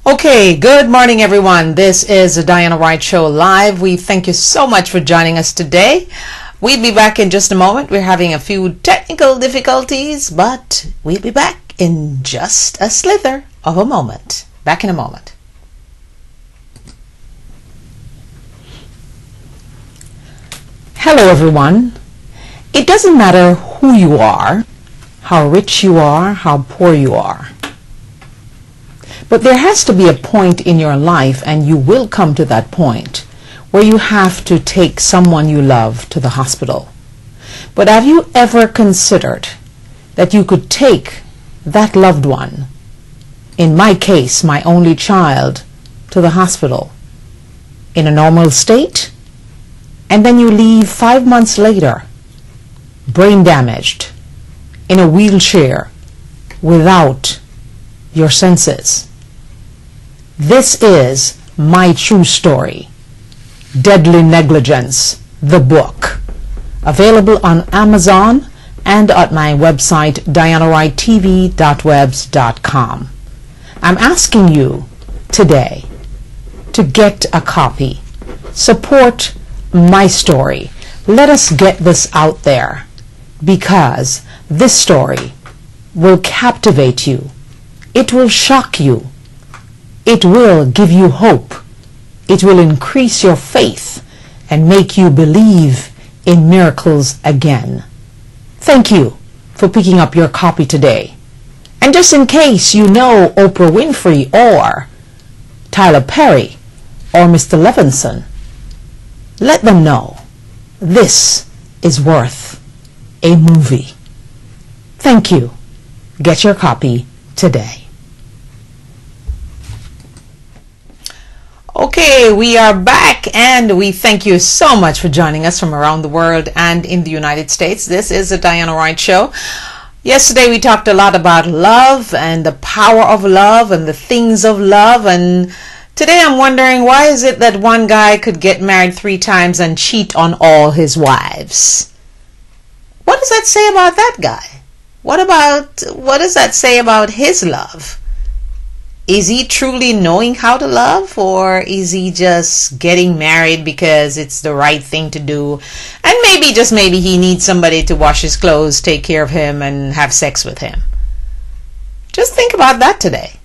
Okay, good morning everyone. This is the Diana Wright Show live. We thank you so much for joining us today. We'll be back in just a moment. We're having a few technical difficulties, but we'll be back in just a slither of a moment. Back in a moment. Hello everyone. It doesn't matter who you are, how rich you are, how poor you are. But there has to be a point in your life, and you will come to that point, where you have to take someone you love to the hospital. But have you ever considered that you could take that loved one, in my case, my only child, to the hospital in a normal state, and then you leave 5 months later, brain damaged, in a wheelchair, without your senses? This is my true story, Deadly Negligence, the book, available on Amazon and at my website dianawrighttv.webs.com. I'm asking you today to get a copy. Support my story. Let us get this out there, because this story will captivate you. It will shock you. It will give you hope. It will increase your faith and make you believe in miracles again. Thank you for picking up your copy today. And just in case you know Oprah Winfrey or Tyler Perry or Mr. Levinson, let them know this is worth a movie. Thank you. Get your copy today. Okay, we are back, and we thank you so much for joining us from around the world and in the United States. This is the Diana Wright Show. Yesterday we talked a lot about love and the power of love and the things of love, and today I'm wondering, why is it that one guy could get married 3 times and cheat on all his wives? What does that say about that guy? What does that say about his love? Is he truly knowing how to love, or is he just getting married because it's the right thing to do, and maybe, just maybe, he needs somebody to wash his clothes, take care of him, and have sex with him? Just think about that today.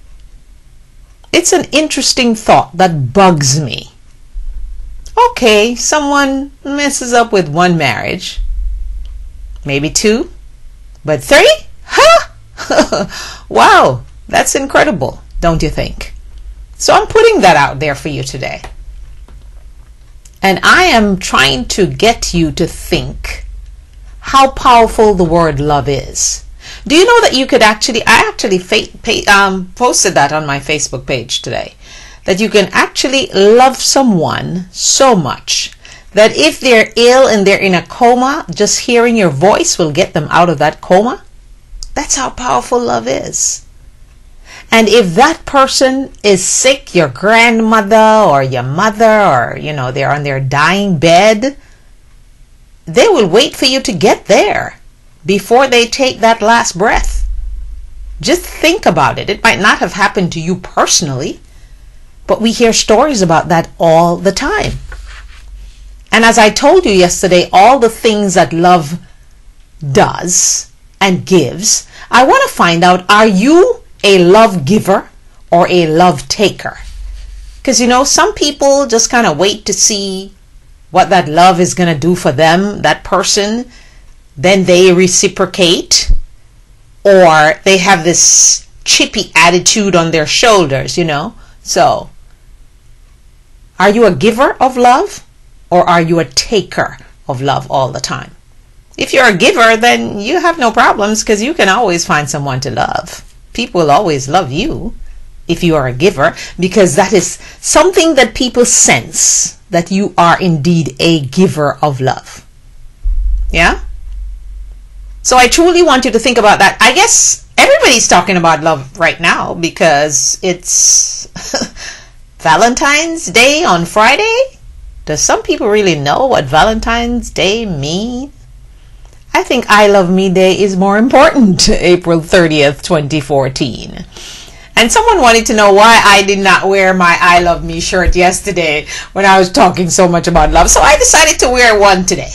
It's an interesting thought that bugs me. Okay, someone messes up with 1 marriage, maybe 2, but 3? Huh? Wow, that's incredible. Don't you think? So I'm putting that out there for you today. And I am trying to get you to think how powerful the word love is. Do you know that you could actually, I actually posted that on my Facebook page today, that you can actually love someone so much that if they're ill and they're in a coma, just hearing your voice will get them out of that coma? That's how powerful love is. And if that person is sick, your grandmother or your mother, or, you know, they're on their dying bed, they will wait for you to get there before they take that last breath. Just think about it. It might not have happened to you personally, but we hear stories about that all the time. And as I told you yesterday, all the things that love does and gives, I want to find out, are you a love giver or a love taker? Because, you know, some people just kind of wait to see what that love is going to do for them, that person. Then they reciprocate, or they have this chippy attitude on their shoulders, you know. So, are you a giver of love, or are you a taker of love all the time? If you're a giver, then you have no problems, because you can always find someone to love. People will always love you if you are a giver, because that is something that people sense, that you are indeed a giver of love. Yeah? So I truly want you to think about that. I guess everybody's talking about love right now because it's Valentine's Day on Friday. Does some people really know what Valentine's Day means? I think I Love Me Day is more important, April 30th, 2014. And someone wanted to know why I did not wear my I Love Me shirt yesterday when I was talking so much about love. So I decided to wear one today.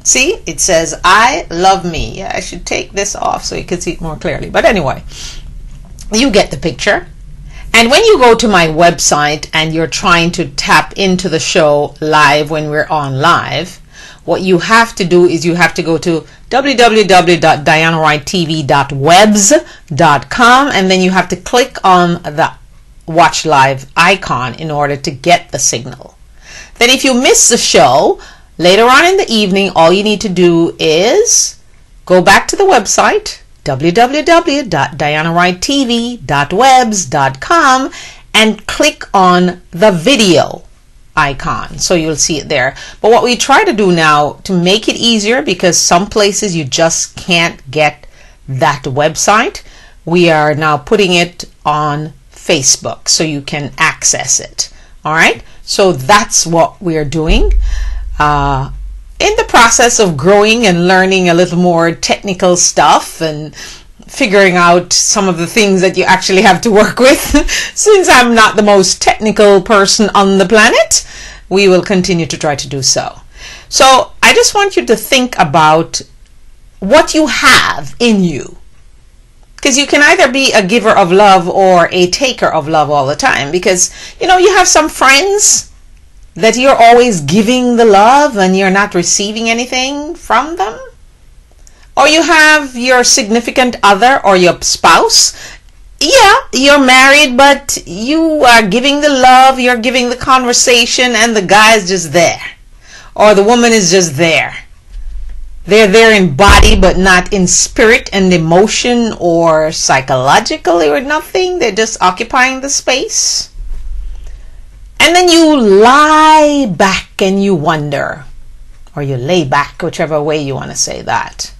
See, it says I love me. Yeah, I should take this off so you can see it more clearly. But anyway, you get the picture. And when you go to my website and you're trying to tap into the show live when we're on live, what you have to do is you have to go to www.dianawrighttv.webs.com, and then you have to click on the watch live icon in order to get the signal. Then if you miss the show later on in the evening, all you need to do is go back to the website www.dianawrighttv.webs.com and click on the video icon, so you'll see it there. But what we try to do now to make it easier, because some places you just can't get that website, we are now putting it on Facebook so you can access it. All right, so that's what we're doing. In the process of growing and learning a little more technical stuff and figuring out some of the things that you actually have to work with, since I'm not the most technical person on the planet, we will continue to try to do so. So I just want you to think about what you have in you, because you can either be a giver of love or a taker of love all the time, because you know, you have some friends that you're always giving the love and you're not receiving anything from them. Or you have your significant other or your spouse. Yeah, you're married, but you are giving the love, you're giving the conversation, and the guy is just there. Or the woman is just there. They're there in body, but not in spirit and emotion or psychologically or nothing. They're just occupying the space. And then you lie back and you wonder, or you lay back, whichever way you want to say that.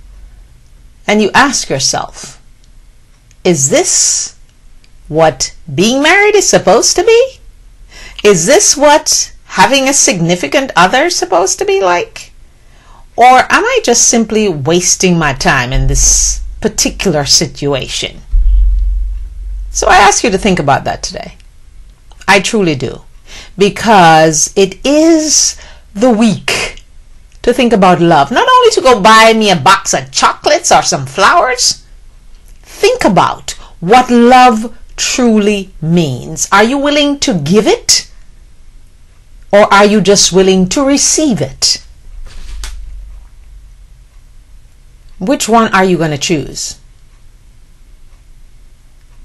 And you ask yourself, is this what being married is supposed to be? Is this what having a significant other is supposed to be like? Or am I just simply wasting my time in this particular situation? So I ask you to think about that today. I truly do. Because it is the week to think about love. Not only to go buy me a box of chocolates or some flowers. Think about what love truly means. Are you willing to give it? Or are you just willing to receive it? Which one are you going to choose?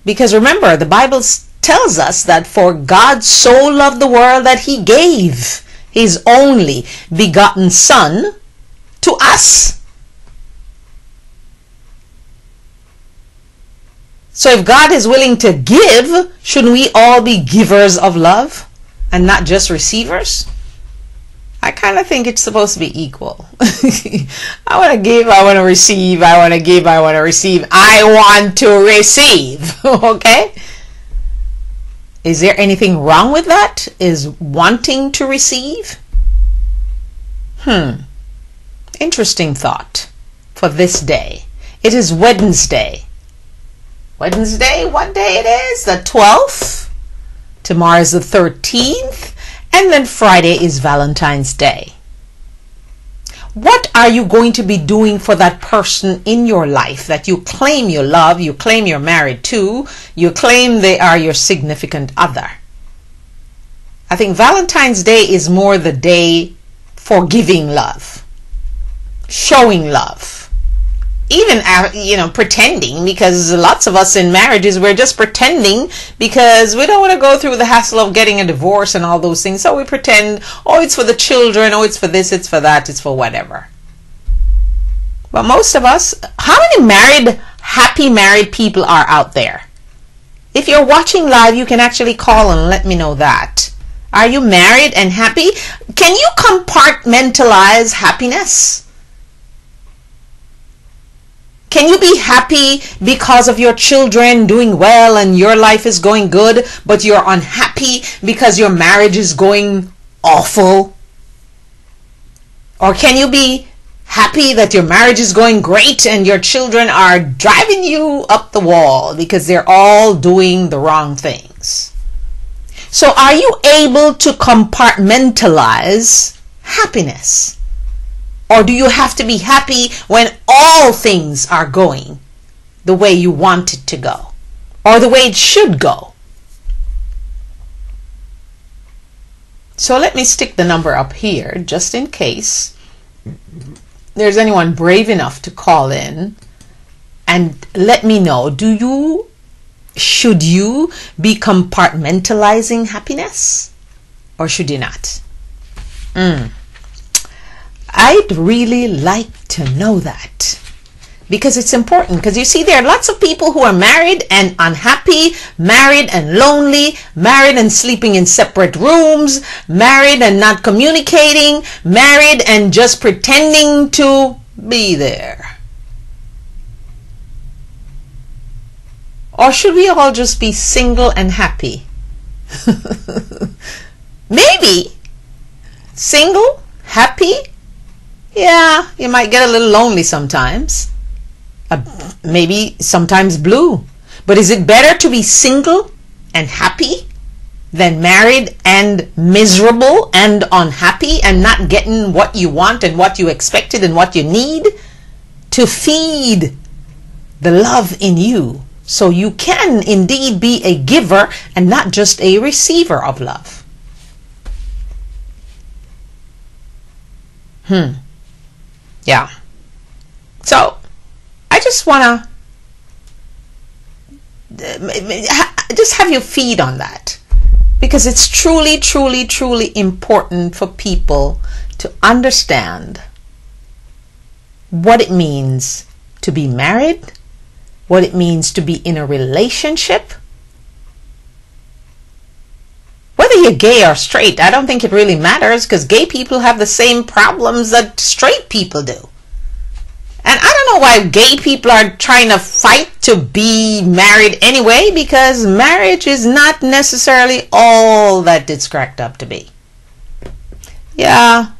Because remember, the Bible tells us that for God so loved the world that he gave his only begotten Son to us. So if God is willing to give, shouldn't we all be givers of love and not just receivers? I kind of think it's supposed to be equal. I want to give, I want to receive, I want to give, I want to receive. I want to receive. Okay? Is there anything wrong with that? Is wanting to receive? Interesting thought for this day. It is Wednesday. Wednesday, what day it is? The 12th. Tomorrow is the 13th. And then Friday is Valentine's Day. What are you going to be doing for that person in your life that you claim you love, you claim you're married to, you claim they are your significant other? I think Valentine's Day is more the day for giving love, showing love. Even, pretending, because lots of us in marriages, we're just pretending because we don't want to go through the hassle of getting a divorce and all those things. So we pretend, oh, it's for the children, oh, it's for this, it's for that, it's for whatever. But most of us, how many happy married people are out there? If you're watching live, you can actually call and let me know that. Are you married and happy? Can you compartmentalize happiness? Can you be happy because of your children doing well and your life is going good, but you're unhappy because your marriage is going awful? Or can you be happy that your marriage is going great and your children are driving you up the wall because they're all doing the wrong things? So are you able to compartmentalize happiness? Or do you have to be happy when all things are going the way you want it to go, or the way it should go? So let me stick the number up here just in case there's anyone brave enough to call in and let me know, should you be compartmentalizing happiness, or should you not? I'd really like to know that, because it's important. Because you see, there are lots of people who are married and unhappy, married and lonely, married and sleeping in separate rooms, married and not communicating, married and just pretending to be there. Or should we all just be single and happy? Maybe. Single, happy. Yeah, you might get a little lonely sometimes. Maybe sometimes blue. But is it better to be single and happy than married and miserable and unhappy and not getting what you want and what you expected and what you need to feed the love in you, so you can indeed be a giver and not just a receiver of love? Yeah. So I just want to just have you feed on that, because it's truly, truly, truly important for people to understand what it means to be married, what it means to be in a relationship. Whether you're gay or straight, I don't think it really matters, because gay people have the same problems that straight people do. And I don't know why gay people are trying to fight to be married anyway, because marriage is not necessarily all that it's cracked up to be. Yeah,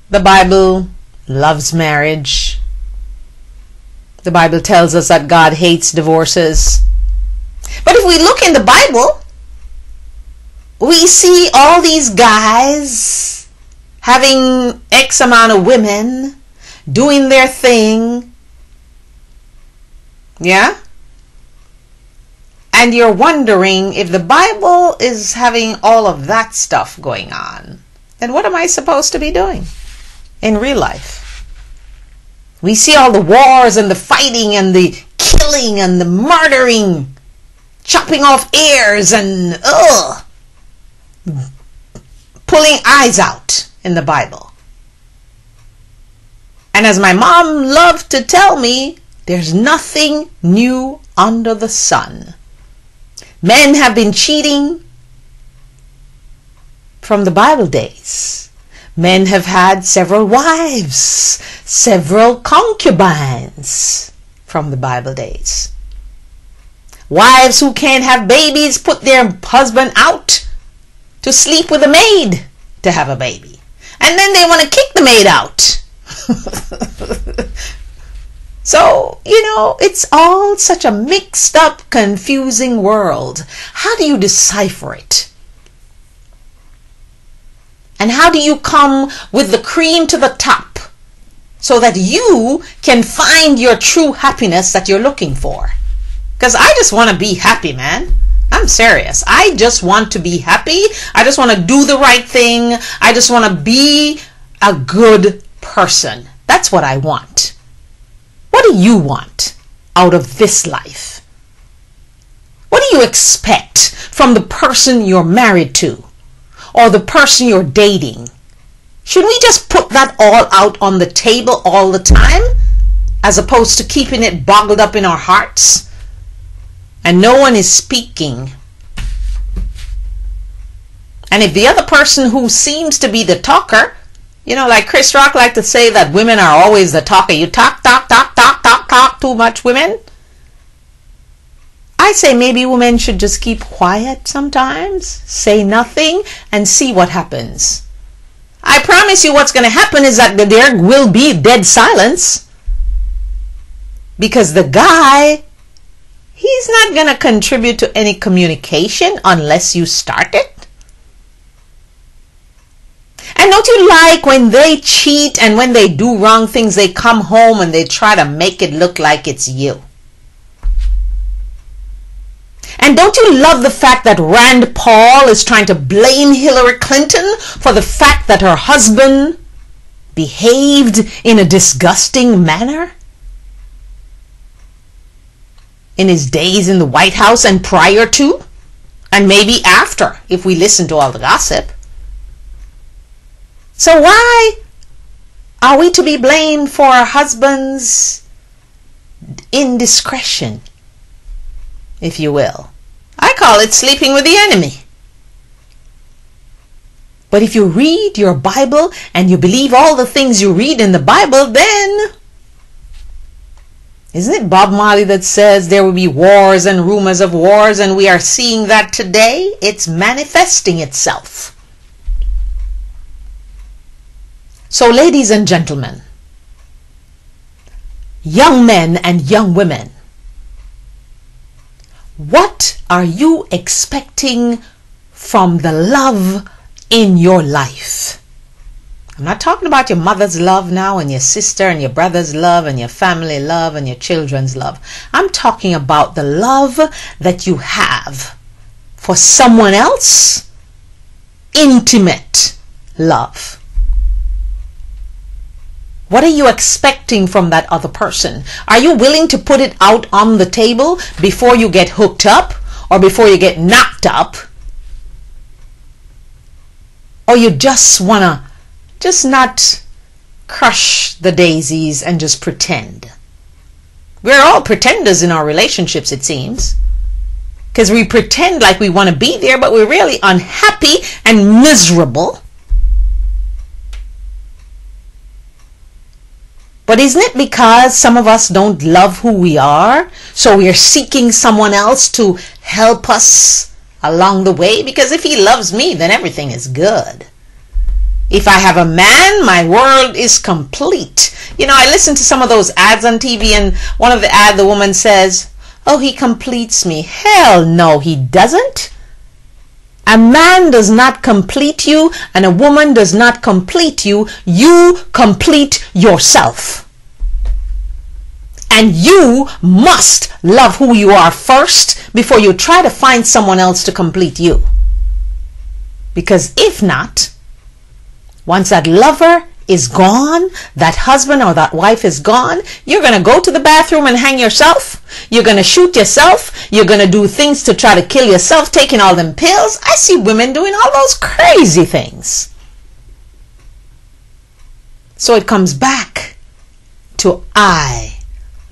the Bible loves marriage. The Bible tells us that God hates divorces. But if we look in the Bible, we see all these guys having X amount of women, doing their thing. Yeah? And you're wondering, if the Bible is having all of that stuff going on, then what am I supposed to be doing in real life? We see all the wars and the fighting and the killing and the murdering, chopping off ears and pulling eyes out in the Bible. And as my mom loved to tell me, there's nothing new under the sun. Men have been cheating from the Bible days. Men have had several wives, several concubines from the Bible days. Wives who can't have babies put their husband out to sleep with a maid to have a baby. And then they want to kick the maid out. So, it's all such a mixed up, confusing world. How do you decipher it? And how do you come with the cream to the top so that you can find your true happiness that you're looking for? Because I just want to be happy, man. I'm serious. I just want to be happy. I just want to do the right thing. I just want to be a good person. That's what I want. What do you want out of this life? What do you expect from the person you're married to or the person you're dating? Should we just put that all out on the table all the time, as opposed to keeping it boggled up in our hearts and no one is speaking? And if the other person who seems to be the talker, like Chris Rock liked to say that women are always the talker. You talk, talk, talk, talk, talk, talk. talk too much, women? I say maybe women should just keep quiet sometimes, say nothing, and see what happens. I promise you what's going to happen is that there will be dead silence. Because the guy, he's not going to contribute to any communication unless you start it. And don't you like when they cheat and when they do wrong things, they come home and they try to make it look like it's you? And don't you love the fact that Rand Paul is trying to blame Hillary Clinton for the fact that her husband behaved in a disgusting manner in his days in the White House and prior to, and maybe after, if we listen to all the gossip? So why are we to be blamed for our husband's indiscretion, if you will? I call it sleeping with the enemy. But if you read your Bible and you believe all the things you read in the Bible, then isn't it Bob Marley that says there will be wars and rumors of wars, and we are seeing that today? It's manifesting itself. So ladies and gentlemen, young men and young women, what are you expecting from the love in your life? I'm not talking about your mother's love now and your sister and your brother's love and your family love and your children's love. I'm talking about the love that you have for someone else, intimate love. What are you expecting from that other person? Are you willing to put it out on the table before you get hooked up or before you get knocked up? Or you just want to just not crush the daisies and just pretend? We're all pretenders in our relationships, it seems. Because we pretend like we want to be there, but we're really unhappy and miserable. But isn't it because some of us don't love who we are, so we are seeking someone else to help us along the way? Because if he loves me, then everything is good. If I have a man, my world is complete. You know, I listen to some of those ads on TV, and one of the ads, the woman says, "Oh, he completes me." Hell no, he doesn't. A man does not complete you, and a woman does not complete you. You complete yourself. And you must love who you are first before you try to find someone else to complete you. Because if not, once that lover is gone, that husband or that wife is gone, you're going to go to the bathroom and hang yourself. You're going to shoot yourself. You're going to do things to try to kill yourself, taking all them pills. I see women doing all those crazy things. So it comes back to I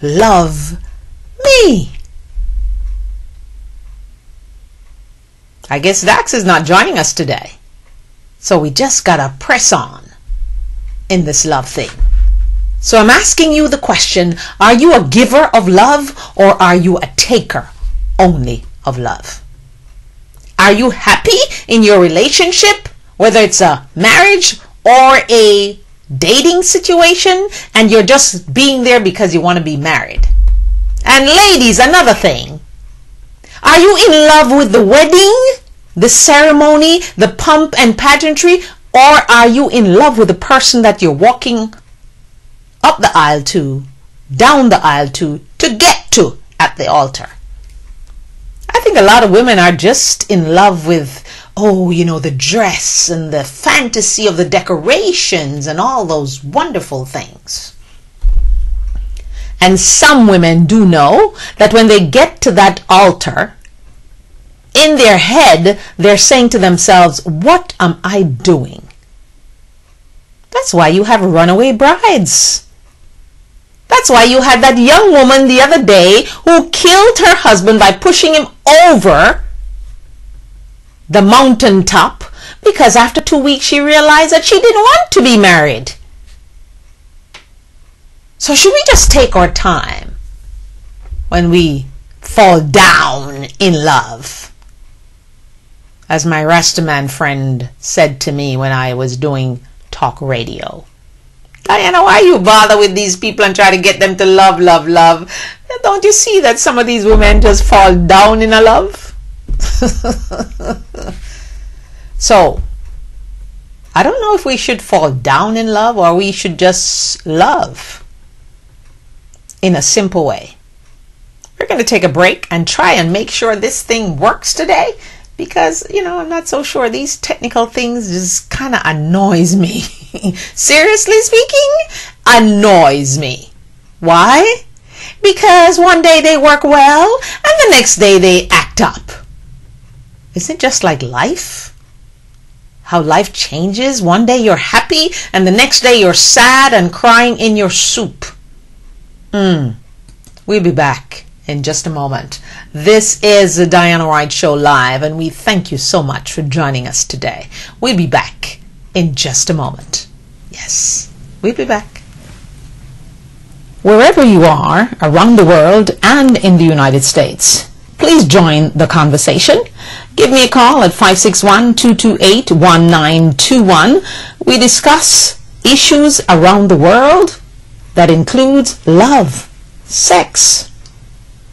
love me. I guess Dax is not joining us today. So we just got to press on in this love thing. So I'm asking you the question, are you a giver of love or are you a taker only of love? Are you happy in your relationship, whether it's a marriage or a dating situation, and you're just being there because you want to be married? And ladies, another thing, are you in love with the wedding, the ceremony, the pomp and pageantry, or are you in love with the person that you're walking up the aisle to, down the aisle to get to at the altar? I think a lot of women are just in love with, oh, you know, the dress and the fantasy of the decorations and all those wonderful things. And some women do know that when they get to that altar, in their head, they're saying to themselves, what am I doing? That's why you have runaway brides. That's why you had that young woman the other day who killed her husband by pushing him over the mountaintop because after 2 weeks she realized that she didn't want to be married. So should we just take our time when we fall down in love. As my Rastaman friend said to me when I was doing talk radio, Diana, why you bother with these people and try to get them to love, love, love? Don't you see that some of these women just fall down in a love? So, I don't know if we should fall down in love or we should just love in a simple way. We're going to take a break and try and make sure this thing works today, because, I'm not so sure. These technical things just kind of annoys me. Seriously speaking, annoys me. Why? Because one day they work well and the next day they act up. Isn't it just like life? How life changes. One day you're happy and the next day you're sad and crying in your soup. We'll be back in just a moment. This is the Diana Wright Show Live, and we thank you so much for joining us today. We'll be back in just a moment. Yes, we'll be back. Wherever you are around the world and in the United States, please join the conversation. Give me a call at 561-228-1921. We discuss issues around the world that includes love, sex,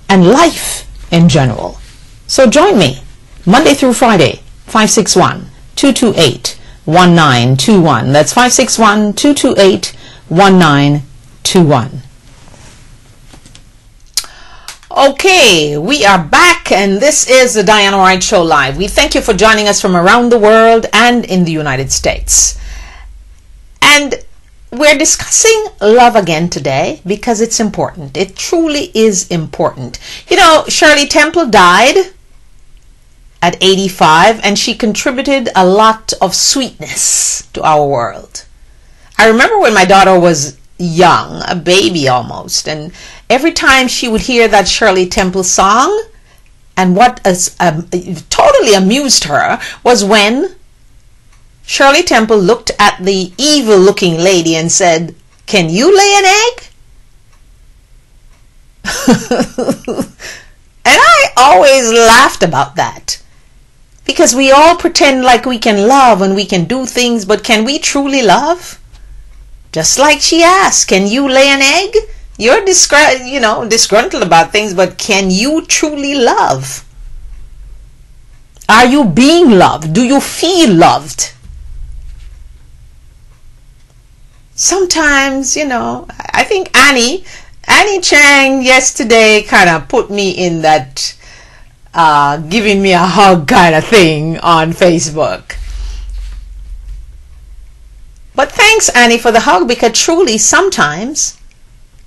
and life in general. So join me Monday through Friday, 561-228-1921. That's 561-228-1921. Okay, we are back, and this is the Diana Wright Show Live. We thank you for joining us from around the world and in the United States. And we're discussing love again today because it's important. It truly is important. Shirley Temple died at 85, and she contributed a lot of sweetness to our world. I remember when my daughter was young, a baby almost, and every time she would hear that Shirley Temple song, and what totally amused her was when Shirley Temple looked at the evil looking lady and said, "Can you lay an egg?" And I always laughed about that, because we all pretend like we can love and we can do things, but can we truly love? Just like she asked, can you lay an egg? You're disgruntled about things, but can you truly love? Are you being loved? Do you feel loved? Sometimes, I think Annie Chang yesterday kind of put me in that giving me a hug kind of thing on Facebook. But thanks, Annie, for the hug, because truly sometimes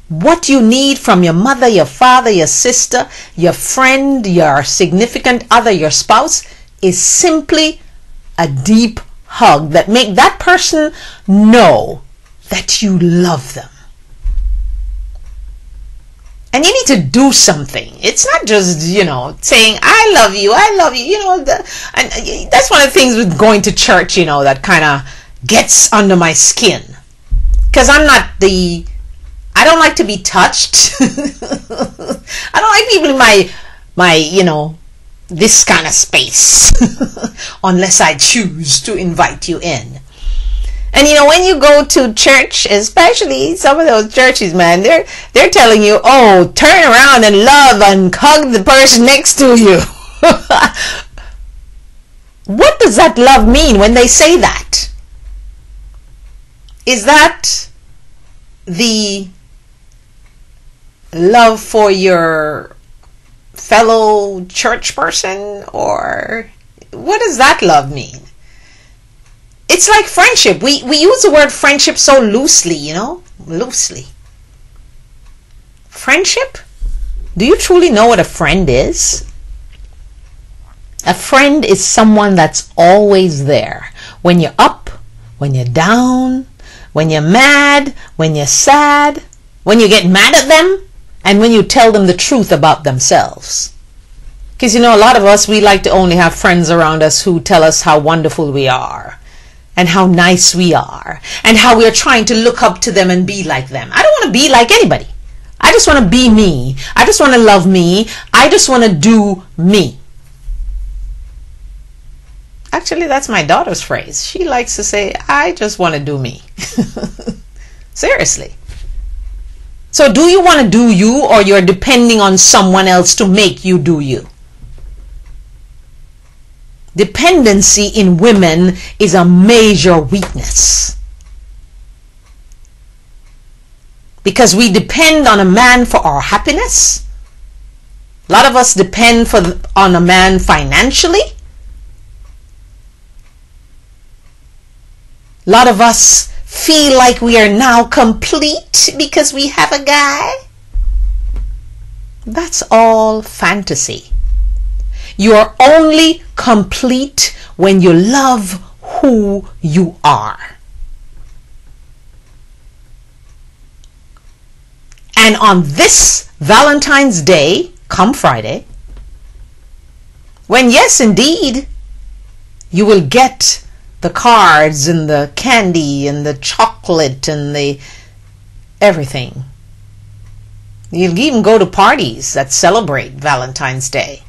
what you need from your mother, your father, your sister, your friend, your significant other, your spouse, is simply a deep hug that make that person know that you love them. And you need to do something. It's not just, saying, I love you. And that's one of the things with going to church, that kind of gets under my skin. Because I don't like to be touched. I don't like people in my this kind of space unless I choose to invite you in. And when you go to church, especially some of those churches, man, they're telling you, oh, turn around and love and hug the person next to you. What does that love mean when they say that? Is that the love for your fellow church person, or what does that love mean? It's like friendship. We use the word friendship so loosely, loosely. Friendship? Do you truly know what a friend is? A friend is someone that's always there. When you're up, when you're down, when you're mad, when you're sad, when you get mad at them, and when you tell them the truth about themselves. Because a lot of us, we like to only have friends around us who tell us how wonderful we are, and how nice we are, and how we're trying to look up to them and be like them. I don't want to be like anybody. I just want to be me. I just want to love me. I just want to do me. Actually, that's my daughter's phrase. She likes to say, I just want to do me. Seriously. So do you want to do you, or you're depending on someone else to make you do you? Dependency in women is a major weakness. Because we depend on a man for our happiness. A lot of us depend on a man financially. A lot of us feel like we are now complete because we have a guy. That's all fantasy. You are only complete when you love who you are. And on this Valentine's Day, come Friday, when yes, indeed, you will get the cards and the candy and the chocolate and the everything. You'll even go to parties that celebrate Valentine's Day.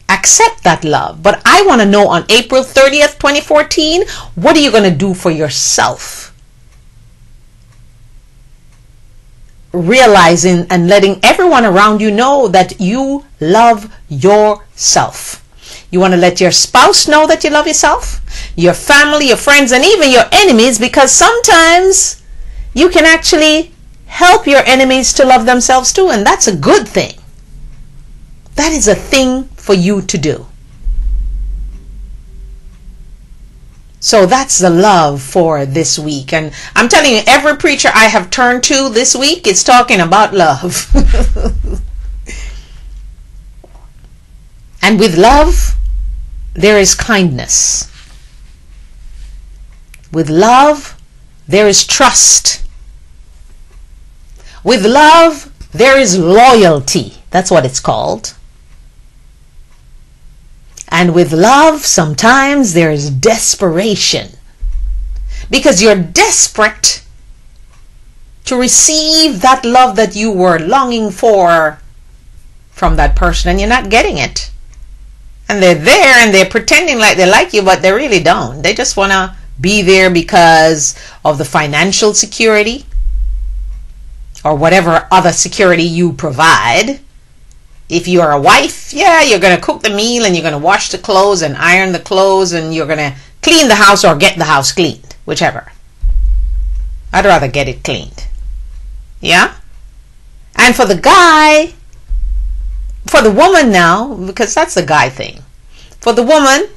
Accept that love. But I want to know, on April 30th, 2014, what are you going to do for yourself? Realizing and letting everyone around you know that you love yourself. You want to let your spouse know that you love yourself, your family, your friends, and even your enemies, because sometimes you can actually help your enemies to love themselves too, and that's a good thing. That is a thing for you to do. So that's the love for this week. And I'm telling you, every preacher I have turned to this week is talking about love. And with love, there is kindness. With love, there is trust. With love, there is loyalty. That's what it's called. And with love, sometimes there is desperation. Because you're desperate to receive that love that you were longing for from that person, and you're not getting it. And they're there and they're pretending like they like you, but they really don't. They just want to be there because of the financial security or whatever other security you provide. If you are a wife, yeah, you're going to cook the meal and you're going to wash the clothes and iron the clothes and you're going to clean the house or get the house cleaned, whichever. I'd rather get it cleaned. Yeah? And for the guy, for the woman now, because that's the guy thing. For the woman,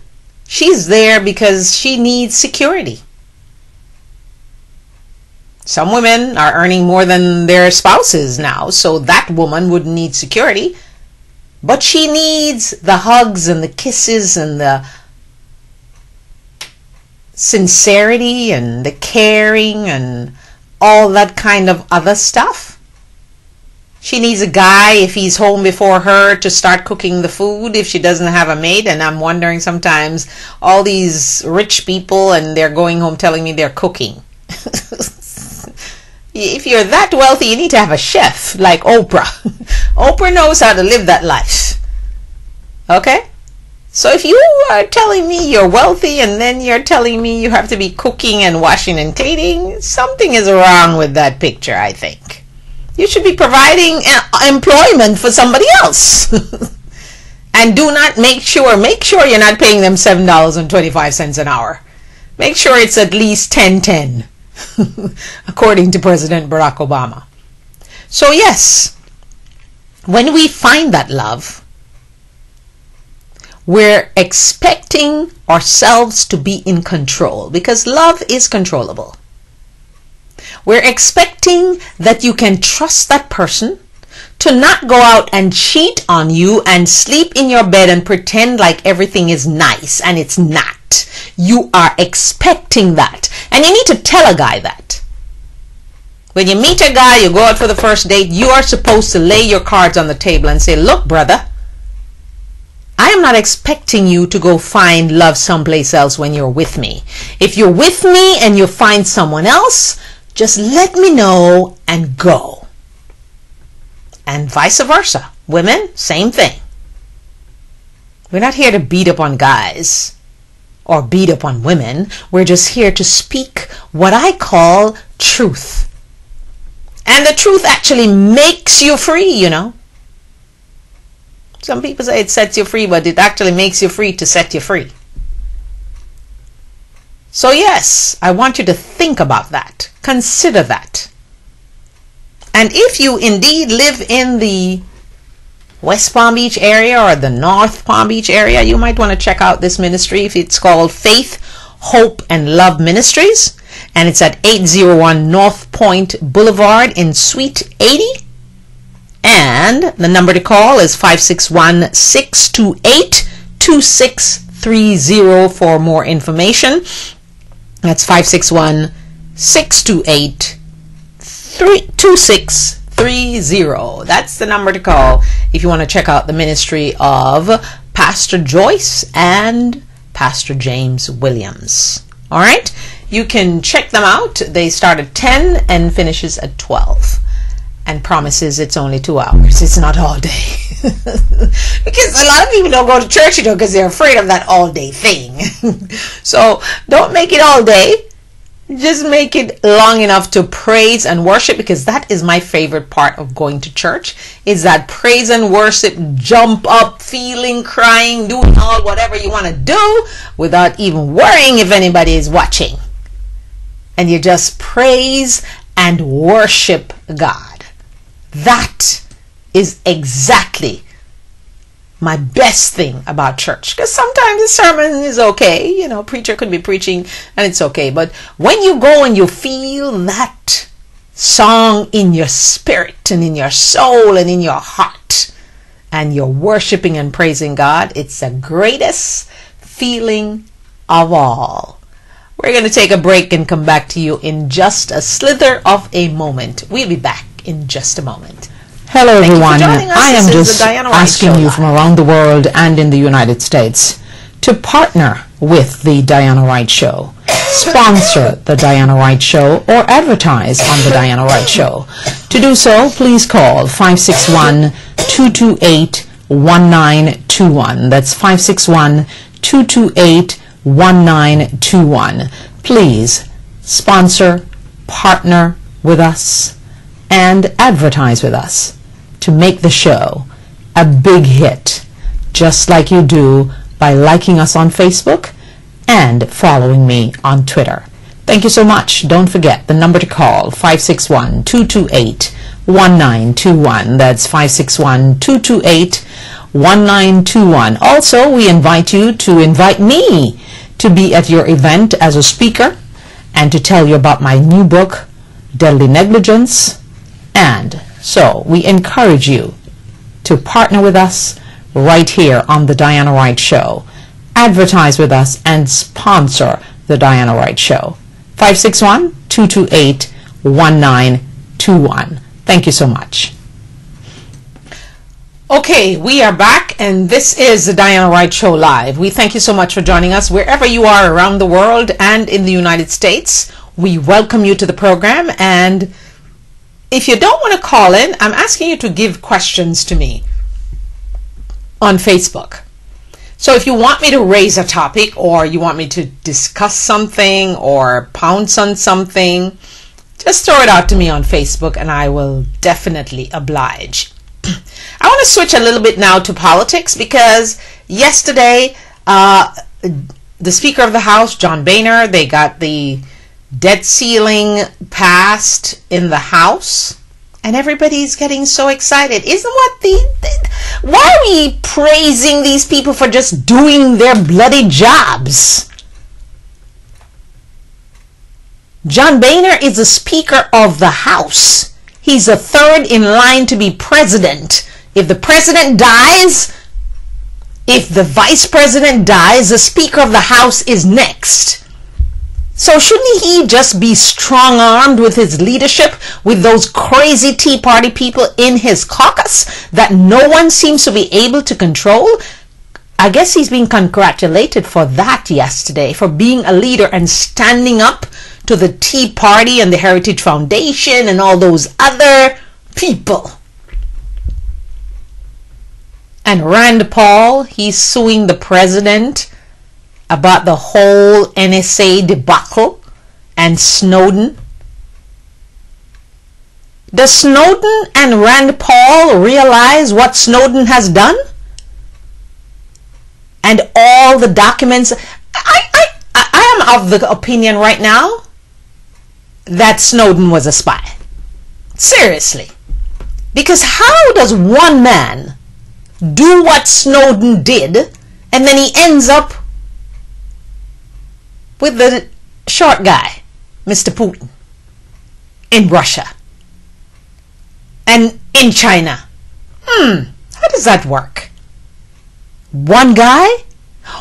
she's there because she needs security. Some women are earning more than their spouses now, so that woman would need security. But she needs the hugs and the kisses and the sincerity and the caring and all that kind of other stuff. She needs a guy, if he's home before her, to start cooking the food if she doesn't have a maid. And I'm wondering sometimes, all these rich people, and they're going home telling me they're cooking. If you're that wealthy, you need to have a chef like Oprah. Oprah knows how to live that life. Okay? So if you are telling me you're wealthy and then you're telling me you have to be cooking and washing and cleaning, something is wrong with that picture, I think. You should be providing employment for somebody else. And do not make sure you're not paying them $7.25 an hour. Make sure it's at least $10.10. According to President Barack Obama. So yes, when we find that love, we're expecting ourselves to be in control, because love is controllable. We're expecting that you can trust that person to not go out and cheat on you and sleep in your bed and pretend like everything is nice, and it's not. You are expecting that. And you need to tell a guy that. When you meet a guy, you go out for the first date, you are supposed to lay your cards on the table and say, look, brother, I am not expecting you to go find love someplace else when you're with me. If you're with me and you find someone else, Just let me know and go. And vice versa. Women, same thing. We're not here to beat up on guys or beat up on women. We're just here to speak what I call truth. And the truth actually makes you free, you know. Some people say it sets you free, but it actually makes you free to set you free. So yes, I want you to think about that. Consider that. And if you indeed live in the West Palm Beach area or the North Palm Beach area, you might want to check out this ministry. It's called Faith, Hope, and Love Ministries. And it's at 801 North Point Boulevard in Suite 80. And the number to call is 561-628-2630 for more information. That's 561-628-2630. That's the number to call if you want to check out the ministry of Pastor Joyce and Pastor James Williams. All right? You can check them out. They start at 10 and finishes at 12. And promises it's only 2 hours. It's not all day. Because a lot of people don't go to church, you know, because they're afraid of that all day thing. So don't make it all day. Just make it long enough to praise and worship, because that is my favorite part of going to church, is that praise and worship, jump up, feeling, crying, doing all whatever you want to do without even worrying if anybody is watching. And you just praise and worship God. That is exactly my best thing about church. Because sometimes the sermon is okay. You know, preacher could be preaching and it's okay. But when you go and you feel that song in your spirit and in your soul and in your heart, and you're worshiping and praising God, it's the greatest feeling of all. We're going to take a break and come back to you in just a slither of a moment. We'll be back in just a moment. Hello everyone, I am just asking you from around the world and in the United States to partner with the Diana Wright Show, sponsor the Diana Wright Show, or advertise on the Diana Wright Show. To do so, please call 561-228-1921. That's 561-228-1921. Please sponsor, partner with us, and advertise with us to make the show a big hit, just like you do by liking us on Facebook and following me on Twitter. Thank you so much. Don't forget the number to call, 561-228-1921. That's 561-228-1921. Also, we invite you to invite me to be at your event as a speaker and to tell you about my new book, Deadly Negligence. And so we encourage you to partner with us right here on the Diana Wright Show. Advertise with us and sponsor the Diana Wright Show. 561-228-1921. Thank you so much. Okay, we are back, and this is the Diana Wright Show Live. We thank you so much for joining us wherever you are around the world and in the United States. We welcome you to the program, and if you don't want to call in, I'm asking you to give questions to me on Facebook. So if you want me to raise a topic, or you want me to discuss something or pounce on something, just throw it out to me on Facebook and I will definitely oblige. I want to switch a little bit now to politics, because yesterday the Speaker of the House, John Boehner, they got the debt ceiling passed in the House, and everybody's getting so excited. Isn't what why are we praising these people for just doing their bloody jobs? John Boehner is the Speaker of the House. He's a third in line to be president. If the president dies, if the vice president dies, the Speaker of the House is next. So shouldn't he just be strong-armed with his leadership with those crazy Tea Party people in his caucus that no one seems to be able to control? I guess he's being congratulated for that yesterday, for being a leader and standing up to the Tea Party and the Heritage Foundation and all those other people. And Rand Paul, he's suing the president about the whole NSA debacle and Snowden. Does Snowden and Rand Paul realize what Snowden has done? And all the documents. I am of the opinion right now that Snowden was a spy. Seriously. Because how does one man do what Snowden did and then he ends up with the short guy, Mr. Putin, in Russia and in China? How does that work? One guy?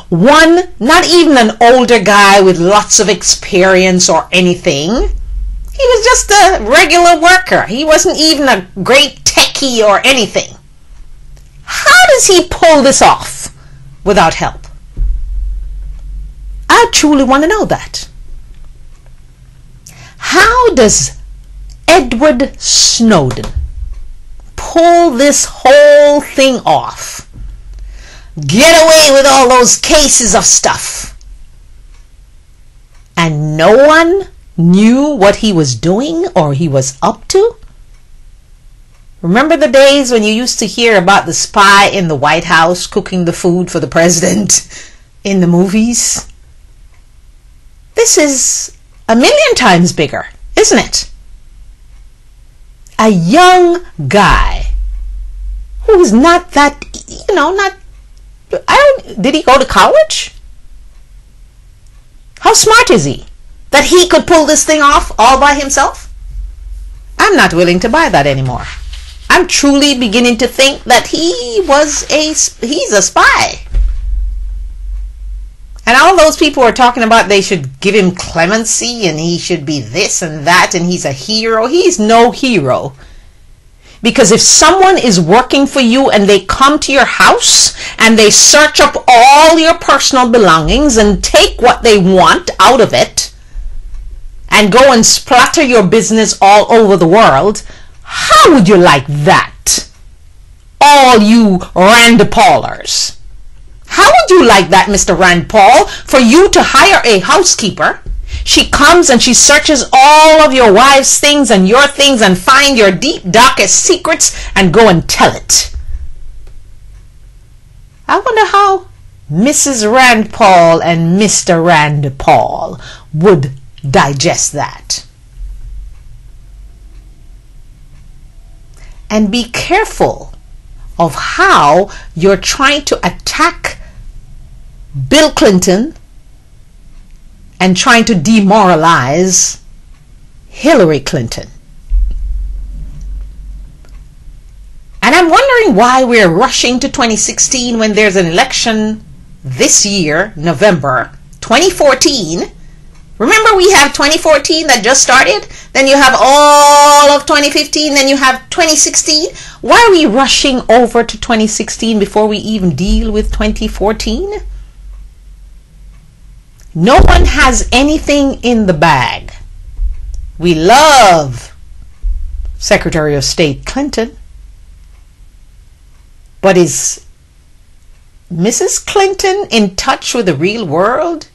One, not even an older guy with lots of experience or anything. He was just a regular worker. He wasn't even a great techie or anything. How does he pull this off without help? I truly want to know that. How does Edward Snowden pull this whole thing off? Get away with all those cases of stuff. And no one knew what he was doing or he was up to? Remember the days when you used to hear about the spy in the White House cooking the food for the president in the movies? This is a million times bigger, isn't it? A young guy who is not that, did he go to college? How smart is he that he could pull this thing off all by himself? I'm not willing to buy that anymore. I'm truly beginning to think that he's a spy. And all those people are talking about they should give him clemency and he should be this and that and he's a hero. He's no hero. Because if someone is working for you and they come to your house and they search up all your personal belongings and take what they want out of it and go and splatter your business all over the world, how would you like that? All you Rand Paulers. How would you like that, Mr. Rand Paul, for you to hire a housekeeper? She comes and she searches all of your wife's things and your things and find your deep, darkest secrets and go and tell it. I wonder how Mrs. Rand Paul and Mr. Rand Paul would digest that. And be careful of how you're trying to attack Bill Clinton and trying to demoralize Hillary Clinton. And I'm wondering why we're rushing to 2016 when there's an election this year, November 2014. Remember, we have 2014 that just started, then you have all of 2015, then you have 2016. Why are we rushing over to 2016 before we even deal with 2014? No one has anything in the bag. We love Secretary of State Clinton, but is Mrs. Clinton in touch with the real world?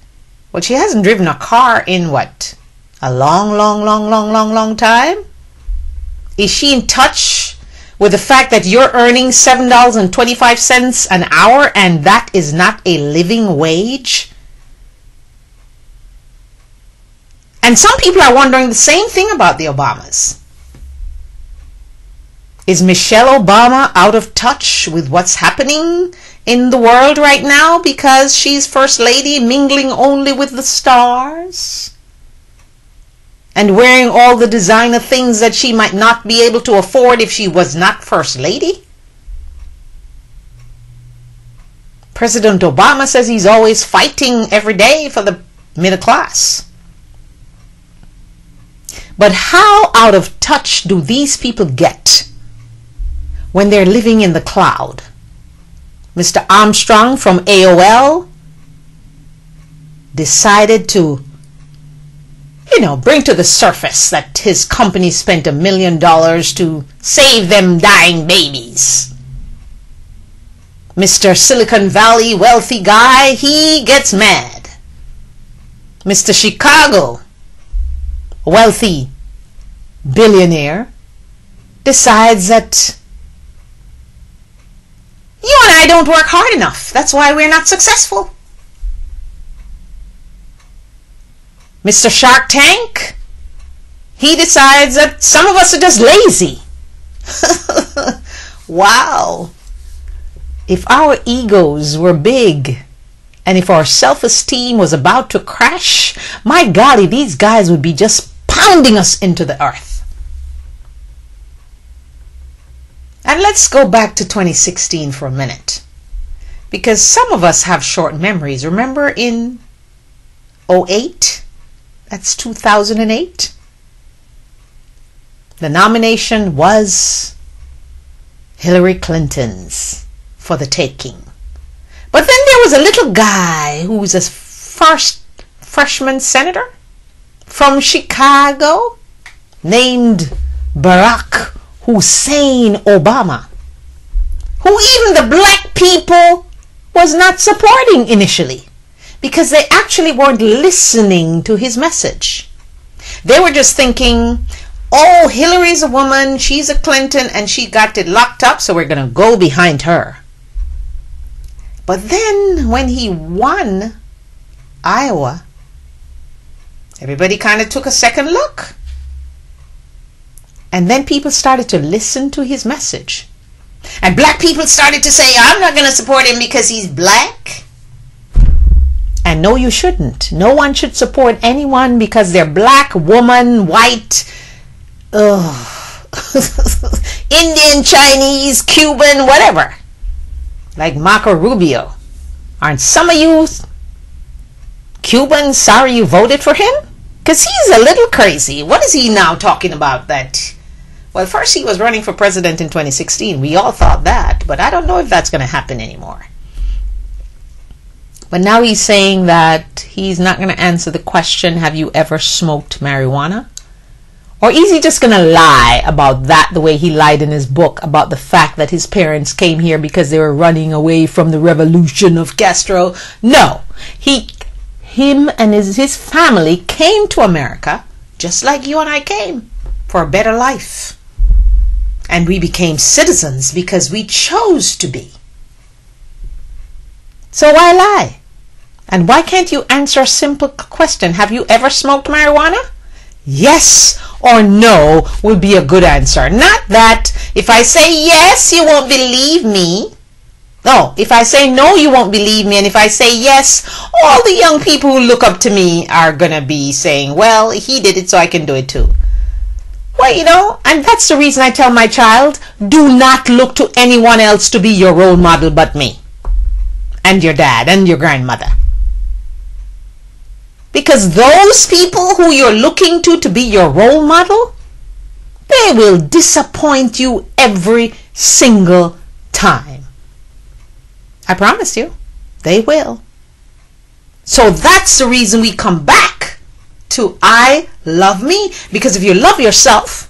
Well, she hasn't driven a car in what? A long time? Is she in touch with the fact that you're earning $7.25 an hour and that is not a living wage? And some people are wondering the same thing about the Obamas. Is Michelle Obama out of touch with what's happening in the world right now because she's First Lady, mingling only with the stars and wearing all the designer things that she might not be able to afford if she was not First Lady? President Obama says he's always fighting every day for the middle class. But how out of touch do these people get when they're living in the cloud? Mr. Armstrong from AOL decided to bring to the surface that his company spent $1 million to save them dying babies. Mr. Silicon Valley wealthy guy, he gets mad. Mr. Chicago wealthy billionaire decides that you and I don't work hard enough. That's why we're not successful. Mr. Shark Tank, he decides that some of us are just lazy. Wow. If our egos were big and if our self-esteem was about to crash, my golly, these guys would be just pounding us into the earth. And let's go back to 2016 for a minute, because some of us have short memories. Remember in 2008? That's 2008. The nomination was Hillary Clinton's for the taking. But then there was a little guy who was a first freshman senator from Chicago named Barack Hussein Obama, who even the black people was not supporting initially, because they actually weren't listening to his message. They were just thinking, oh, Hillary's a woman, she's a Clinton, and she got it locked up, so we're going to go behind her. But then when he won Iowa, everybody kind of took a second look. And then people started to listen to his message. And black people started to say, I'm not going to support him because he's black. And no, you shouldn't. No one should support anyone because they're black, woman, white, Indian, Chinese, Cuban, whatever. Like Marco Rubio. Aren't some of you Cubans sorry you voted for him? Because he's a little crazy. What is he now talking about that? Well, first he was running for president in 2016. We all thought that, but I don't know if that's going to happen anymore. But now he's saying that he's not going to answer the question, have you ever smoked marijuana? Or is he just going to lie about that the way he lied in his book about the fact that his parents came here because they were running away from the revolution of Castro? No. Him and his family came to America just like you and I came, for a better life. And we became citizens because we chose to be. So why lie? And why can't you answer a simple question? Have you ever smoked marijuana? Yes or no would be a good answer. Not that if I say yes, you won't believe me. No, if I say no, you won't believe me. And if I say yes, all the young people who look up to me are going to be saying, well, he did it, so I can do it too. Well, and that's the reason I tell my child, do not look to anyone else to be your role model but me. And your dad and your grandmother. Because those people who you're looking to be your role model, they will disappoint you every single time. I promise you, they will. So that's the reason we come back to I love me. Because if you love yourself,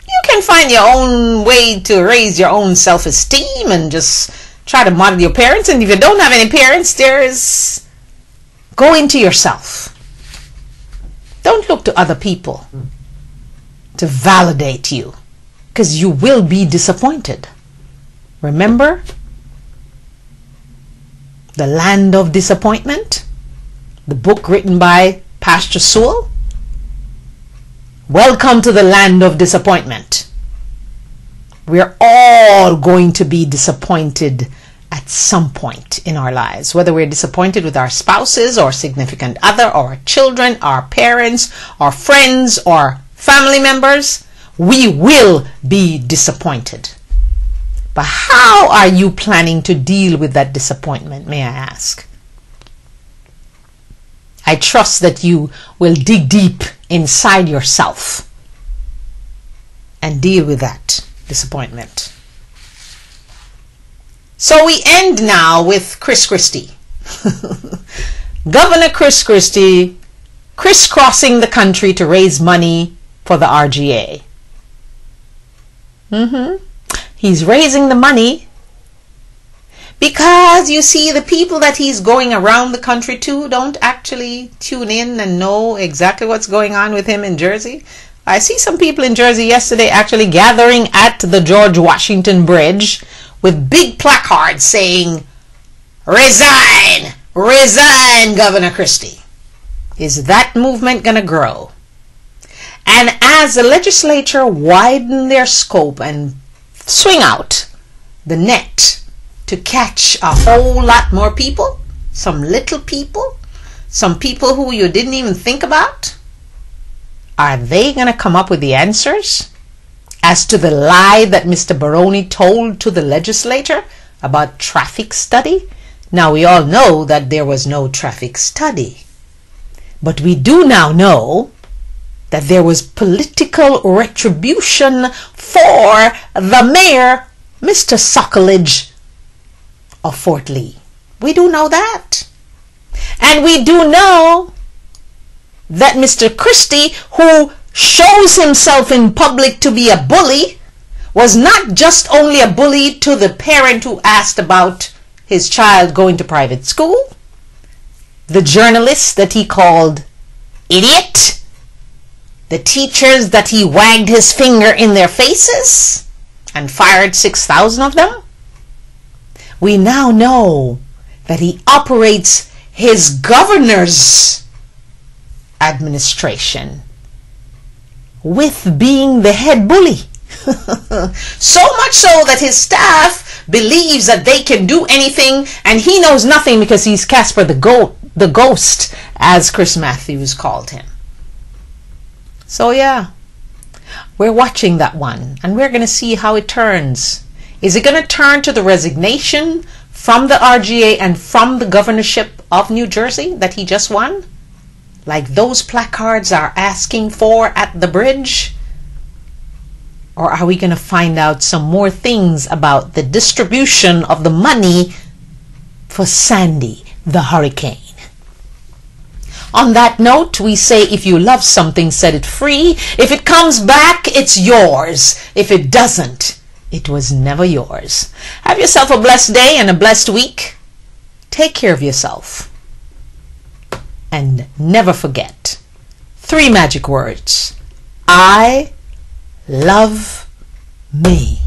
you can find your own way to raise your own self-esteem and just try to model your parents. And if you don't have any parents, go into yourself. Don't look to other people to validate you, because you will be disappointed. Remember The Land of Disappointment, the book written by Pastor Sewell? Welcome to the land of disappointment. We're all going to be disappointed at some point in our lives, whether we're disappointed with our spouses or significant other or our children, our parents, our friends, or family members. We will be disappointed. But how are you planning to deal with that disappointment, may I ask? I trust that you will dig deep inside yourself and deal with that disappointment. So we end now with Chris Christie. Governor Chris Christie crisscrossing the country to raise money for the RGA. He's raising the money because, you see, the people that he's going around the country to don't actually tune in and know exactly what's going on with him in Jersey. I see some people in Jersey yesterday actually gathering at the George Washington Bridge with big placards saying, "Resign! Resign, Governor Christie." Is that movement going to grow? And as the legislature widen their scope and swing out the net to catch a whole lot more people, some little people, some people who you didn't even think about, are they going to come up with the answers as to the lie that Mr. Baroni told to the legislature about traffic study? Now, we all know that there was no traffic study, but we do now know that there was political retribution for the mayor, Mr. Sokolage of Fort Lee. We do know that. And we do know that Mr. Christie, who shows himself in public to be a bully, was not just only a bully to the parent who asked about his child going to private school, the journalists that he called idiot, the teachers that he wagged his finger in their faces and fired 6,000 of them. We now know that he operates his governor's administration with being the head bully. So much so that his staff believes that they can do anything and he knows nothing because he's Casper the Ghost, as Chris Matthews called him. So yeah, we're watching that one and we're going to see how it turns. Is it going to turn to the resignation from the RGA and from the governorship of New Jersey that he just won, like those placards are asking for at the bridge? Or are we going to find out some more things about the distribution of the money for Sandy, the hurricane? On that note, we say if you love something, set it free. If it comes back, it's yours. If it doesn't, it was never yours. Have yourself a blessed day and a blessed week. Take care of yourself. And never forget 3 magic words. I love me.